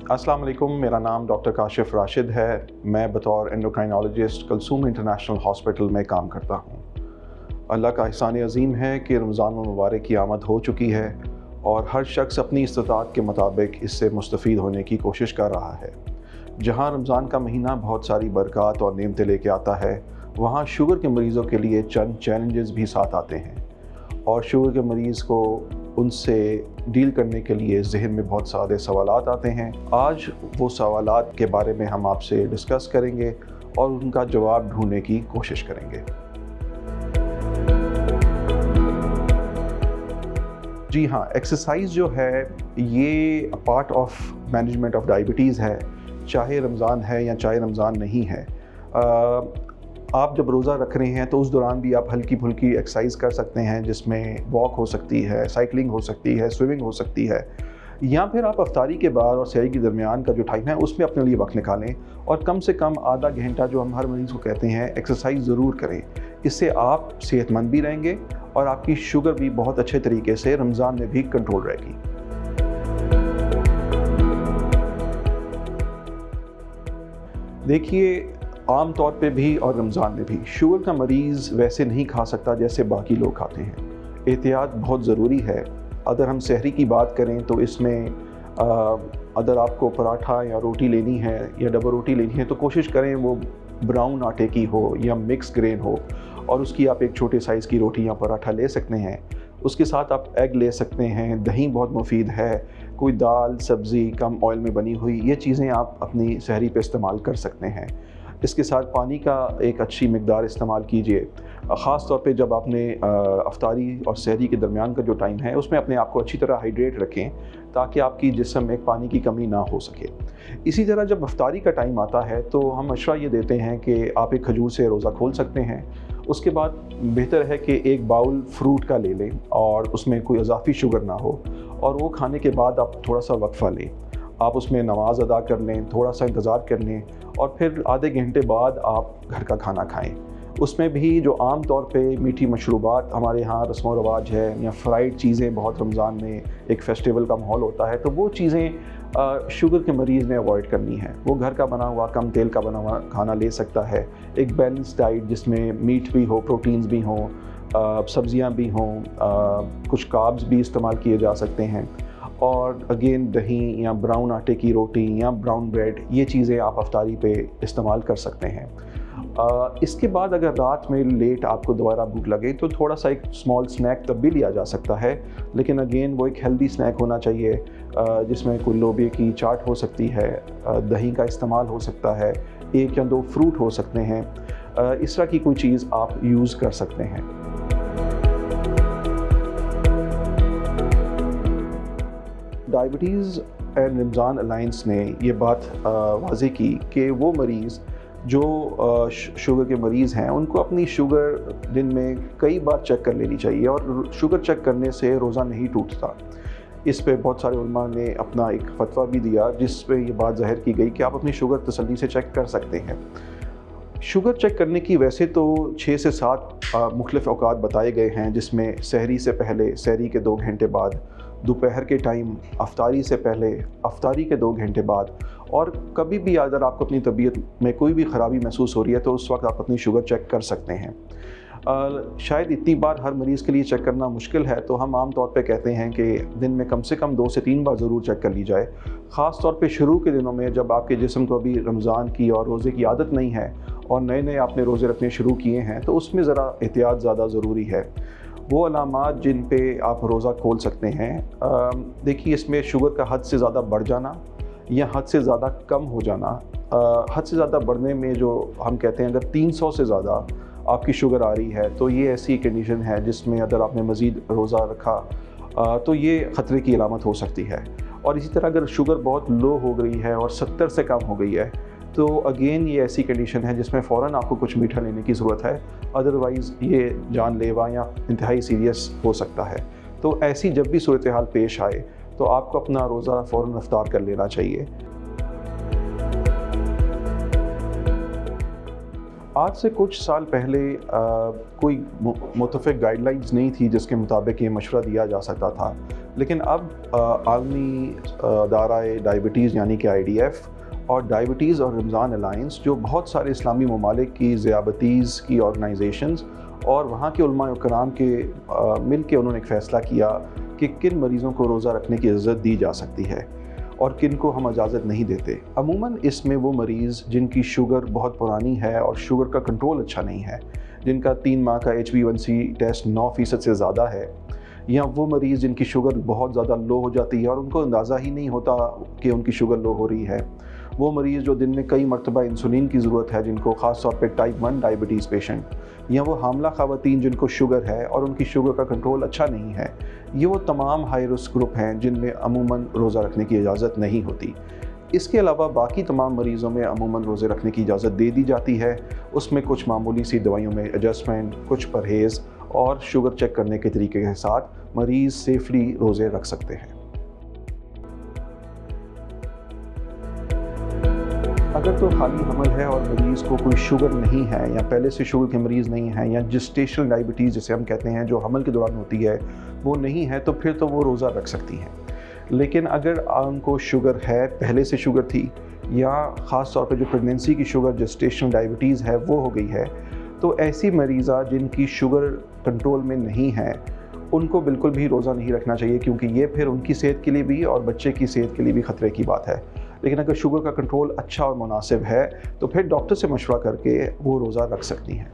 अस्सलाम वालेकुम, मेरा नाम डॉक्टर काशिफ राशिद है। मैं बतौर एंडोक्राइनोलॉजिस्ट कलसूम इंटरनेशनल हॉस्पिटल में काम करता हूँ। अल्लाह का एहसान अज़ीम है कि रमज़ान मुबारक की आमद हो चुकी है और हर शख्स अपनी इस्तिताअत के मुताबिक इससे मुस्तफ़ीद होने की कोशिश कर रहा है। जहाँ रमज़ान का महीना बहुत सारी बरक़ात और नेमतें लेके आता है, वहाँ शुगर के मरीज़ों के लिए चंद चैलेंजेस भी साथ आते हैं और शुगर के मरीज़ को उनसे डील करने के लिए ज़हन में बहुत सारे सवालात आते हैं। आज वो सवालात के बारे में हम आपसे डिस्कस करेंगे और उनका जवाब ढूंढने की कोशिश करेंगे। जी हाँ, एक्सरसाइज जो है ये part of management of diabetes है, चाहे रमज़ान है या चाहे रमज़ान नहीं है। आप जब रोज़ा रख रहे हैं तो उस दौरान भी आप हल्की फुल्की एक्सरसाइज कर सकते हैं, जिसमें वॉक हो सकती है, साइकिलिंग हो सकती है, स्विमिंग हो सकती है, या फिर आप अफ्तारी के बाद और सहरी के दरमियान का जो टाइम है उसमें अपने लिए वक्त निकालें और कम से कम आधा घंटा, जो हम हर मरीज़ को कहते हैं, एक्सरसाइज ज़रूर करें। इससे आप सेहतमंद भी रहेंगे और आपकी शुगर भी बहुत अच्छे तरीके से रमज़ान में भी कंट्रोल रहेगी। देखिए, आम तौर पे भी और रमज़ान में भी शुगर का मरीज़ वैसे नहीं खा सकता जैसे बाकी लोग खाते हैं। एहतियात बहुत ज़रूरी है। अगर हम सहरी की बात करें तो इसमें अगर आपको पराठा या रोटी लेनी है या डबल रोटी लेनी है तो कोशिश करें वो ब्राउन आटे की हो या मिक्स ग्रेन हो और उसकी आप एक छोटे साइज़ की रोटी या पराठा ले सकते हैं। उसके साथ आप एग ले सकते हैं, दही बहुत मुफीद है, कोई दाल सब्ज़ी कम ऑयल में बनी हुई, ये चीज़ें आप अपनी सहरी पे इस्तेमाल कर सकते हैं। इसके साथ पानी का एक अच्छी मिकदार इस्तेमाल कीजिए, ख़ास तौर पे जब आपने अफ्तारी और सहरी के दरमियान का जो टाइम है उसमें अपने आप को अच्छी तरह हाइड्रेट रखें ताकि आपकी जिस्म में पानी की कमी ना हो सके। इसी तरह जब अफ्तारी का टाइम आता है तो हम मशवरा ये देते हैं कि आप एक खजूर से रोज़ा खोल सकते हैं। उसके बाद बेहतर है कि एक बाउल फ्रूट का ले लें और उसमें कोई इजाफी शुगर ना हो और वो खाने के बाद आप थोड़ा सा वक्फ़ा लें, आप उसमें नमाज अदा कर लें, थोड़ा सा इंतज़ार कर लें और फिर आधे घंटे बाद आप घर का खाना खाएं। उसमें भी जो आम तौर पे मीठी मशरूबात हमारे यहाँ रस्म व रवाज है या फ्राइड चीज़ें बहुत रमज़ान में एक फेस्टिवल का माहौल होता है, तो वो चीज़ें शुगर के मरीज़ ने अवॉइड करनी है। वो घर का बना हुआ कम तेल का बना हुआ खाना ले सकता है। एक बैलेंस डाइट जिसमें मीट भी हो, प्रोटीन्स भी हों, सब्ज़ियाँ भी हों, कुछ कार्ब्स भी इस्तेमाल किए जा सकते हैं और अगेन दही या ब्राउन आटे की रोटी या ब्राउन ब्रेड, ये चीज़ें आप अफ्तारी पे इस्तेमाल कर सकते हैं। इसके बाद अगर रात में लेट आपको दोबारा भूख लगे तो थोड़ा सा एक स्मॉल स्नैक तब भी लिया जा सकता है, लेकिन अगेन वो एक हेल्दी स्नैक होना चाहिए जिसमें कोई लोबिया की चाट हो सकती है, दही का इस्तेमाल हो सकता है, एक या दो फ्रूट हो सकते हैं। इस तरह की कोई चीज़ आप यूज़ कर सकते हैं। डायबिटीज़ एंड रमज़ान अलायंस ने ये बात वाज़ेह की कि वो मरीज़ जो शुगर के मरीज़ हैं उनको अपनी शुगर दिन में कई बार चेक कर लेनी चाहिए और शुगर चेक करने से रोज़ा नहीं टूटता। इस पे बहुत सारे उलमा ने अपना एक फतवा भी दिया जिस पे ये बात ज़ाहिर की गई कि आप अपनी शुगर तसल्ली से चेक कर सकते हैं। शुगर चेक करने की वैसे तो 6 से 7 मुख्तलिफ़ औकात बताए गए हैं, जिसमें सहरी से पहले, सहरी के 2 घंटे बाद, दोपहर के टाइम, अफ्तारी से पहले, अफ्तारी के 2 घंटे बाद, और कभी भी अगर आपको अपनी तबीयत में कोई भी ख़राबी महसूस हो रही है तो उस वक्त आप अपनी शुगर चेक कर सकते हैं। शायद इतनी बार हर मरीज़ के लिए चेक करना मुश्किल है, तो हम आम तौर पे कहते हैं कि दिन में कम से कम 2 से 3 बार ज़रूर चेक कर ली जाए। ख़ास तौर पे शुरू के दिनों में जब आपके जिस्म को अभी रमज़ान की और रोज़े की आदत नहीं है और नए नए आपने रोज़े रखने शुरू किए हैं, तो उसमें ज़रा एहतियात ज़्यादा ज़रूरी है। वो अलामात जिन पे आप रोज़ा खोल सकते हैं, देखिए इसमें शुगर का हद से ज़्यादा बढ़ जाना या हद से ज़्यादा कम हो जाना। हद से ज़्यादा बढ़ने में जो हम कहते हैं अगर 300 से ज़्यादा आपकी शुगर आ रही है तो ये ऐसी कंडीशन है जिसमें अगर आपने मज़ीद रोज़ा रखा तो ये ख़तरे की अलामत हो सकती है। और इसी तरह अगर शुगर बहुत लो हो गई है और 70 से कम हो गई है तो अगेन ये ऐसी कंडीशन है जिसमें फ़ौरन आपको कुछ मीठा लेने की ज़रूरत है, अदरवाइज़ ये जानलेवा या इंतहाई सीरियस हो सकता है। तो ऐसी जब भी सूरत हाल पेश आए तो आपको अपना रोज़ा फ़ौरन इफ्तार कर लेना चाहिए। आज से कुछ साल पहले कोई मुतफ़िक गाइडलाइंस नहीं थी जिसके मुताबिक ये मशवरा दिया जा सकता था لیکن اب عالمی ادارہ ڈائبٹیز یعنی کہ IDF اور ڈائبٹیز اور رمضان الائنس، جو بہت سارے اسلامی ممالک کی ذیابطیز کی آرگنائزیشنز اور وہاں کے علماء کرام کے مل کے انہوں نے ایک فیصلہ کیا کہ کن مریضوں کو روزہ رکھنے کی اجازت دی جا سکتی ہے اور کن کو ہم اجازت نہیں دیتے۔ عموماً اس میں وہ مریض جن کی شوگر بہت پرانی ہے اور شوگر کا کنٹرول اچھا نہیں ہے، جن کا 3 ماہ کا HbA1c ٹیسٹ 9% سے زیادہ ہے، یا وہ مریض جن کی شوگر بہت زیادہ لو ہو جاتی ہے اور ان کو اندازہ ہی نہیں ہوتا کہ ان کی شوگر لو ہو رہی ہے، وہ مریض جو دن میں کئی مرتبہ انسولین کی ضرورت ہے، جن کو خاص طور پہ ٹائپ 1 ڈائبٹیز پیشنٹ، یا وہ حاملہ خواتین جن کو شوگر ہے اور ان کی شوگر کا کنٹرول اچھا نہیں ہے، یہ وہ تمام ہائی رسک گروپ ہیں جن میں عموماً روزہ رکھنے کی اجازت نہیں ہوتی۔ اس کے علاوہ باقی تمام مریضوں میں عموماً روزے رکھنے کی اجازت دے دی جاتی ہے، اس میں کچھ معمولی سی دوائیوں میں ایڈجسٹمنٹ، کچھ پرہیز اور شوگر چیک کرنے کے طریقے کے ساتھ مریض سیفلی روزے رکھ سکتے ہیں۔ اگر تو خالی حمل ہے اور مریض کو کوئی شوگر نہیں ہے یا پہلے سے شوگر کے مریض نہیں ہیں یا جسٹیشنل ڈائبٹیز جسے ہم کہتے ہیں جو حمل کے دوران ہوتی ہے وہ نہیں ہے، تو پھر تو وہ روزہ رکھ سکتی ہیں۔ لیکن اگر ان کو شوگر ہے، پہلے سے شوگر تھی، یا خاص طور پہ جو پریگننسی کی شوگر جسٹیشنل ڈائبٹیز ہے وہ ہو گئی ہے، تو ایسی مریضہ جن کی شوگر کنٹرول میں نہیں ہے ان کو بالکل بھی روزہ نہیں رکھنا چاہیے، کیونکہ یہ پھر ان کی صحت کے لیے بھی اور بچے کی صحت کے لیے بھی خطرے کی بات ہے۔ لیکن اگر شوگر کا کنٹرول اچھا اور مناسب ہے تو پھر ڈاکٹر سے مشورہ کر کے وہ روزہ رکھ سکتی ہیں۔